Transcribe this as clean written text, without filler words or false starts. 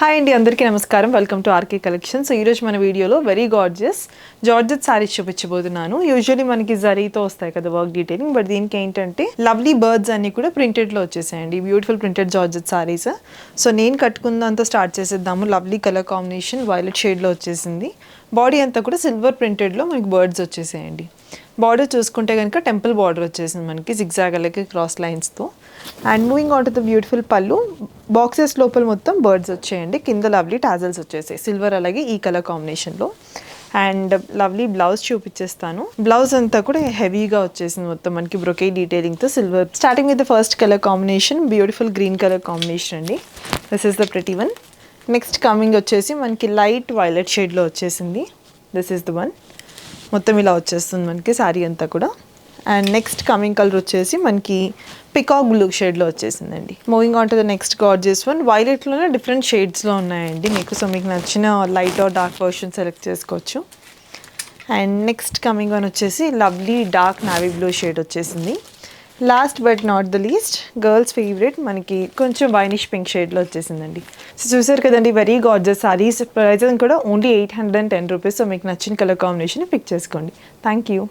Hi అండి, అందరికీ నమస్కారం. Welcome to RK Collections. ఈరోజు మన వీడియోలో వెరీ గార్జియస్ జార్జెట్ సారీస్ చూపించబోతున్నాను. యూజువల్లీ మనకి జరీతో వస్తాయి కదా వర్క్ డీటెయిలింగ్, బట్ దీనికి ఏంటంటే లవ్లీ బర్డ్స్ అన్ని కూడా ప్రింటెడ్లో వచ్చేసాయండి. Beautiful printed georgette saris. So నేను కట్టుకుందంతా స్టార్ట్ చేసేద్దాము. లవ్లీ కలర్ కాంబినేషన్ వైలెట్ షేడ్లో వచ్చేసింది. బాడీ అంతా కూడా సిల్వర్ ప్రింటెడ్లో మనకి బర్డ్స్ వచ్చేసాయండి. బార్డర్ చూసుకుంటే కనుక టెంపుల్ బార్డర్ వచ్చేసింది మనకి జిగ్జాగ్ అలాగే క్రాస్ లైన్స్తో. And moving on to the beautiful pallu, boxes లోపల మొత్తం బర్డ్స్ వచ్చేయండి. కింద లవ్లీ టాజల్స్ వచ్చేసాయి సిల్వర్ అలాగే ఈ కలర్ కాంబినేషన్లో. అండ్ లవ్లీ బ్లౌజ్ చూపించేస్తాను. బ్లౌజ్ అంతా కూడా హెవీగా వచ్చేసింది మొత్తం మనకి బ్రొకే డీటెయిలింగ్తో silver. Starting with the first colour combination beautiful green colour combination అండి. This is the pretty one. Next coming వచ్చేసి మనకి లైట్ వైలెట్ షేడ్లో వచ్చేసింది. This is the one. మొత్తం ఇలా వచ్చేస్తుంది మనకి శారీ అంతా కూడా. అండ్ నెక్స్ట్ కమింగ్ కలర్ వచ్చేసి మనకి పికాక్ బ్లూ షేడ్లో వచ్చేసిందండి. Moving on to the next gorgeous one. వైలెట్లోనే డిఫరెంట్ షేడ్స్లో ఉన్నాయండి మీకు. సో మీకు నచ్చిన light or dark version select చేసుకోవచ్చు. అండ్ నెక్స్ట్ కమింగ్ ఆన్ వచ్చేసి lovely dark navy blue shade వచ్చేసింది. Last but not the least girls favourite మనకి కొంచెం వైనిష్ పింక్ షేడ్లో వచ్చేసిందండి. సో చూసారు కదండి, వెరీ గార్జియస్ సారీస్. ప్రైస్ కూడా ఓన్లీ 810 రూపీస్. సో మీకు నచ్చిన కలర్ కాంబినేషన్ పిక్ చేసుకోండి. Thank you.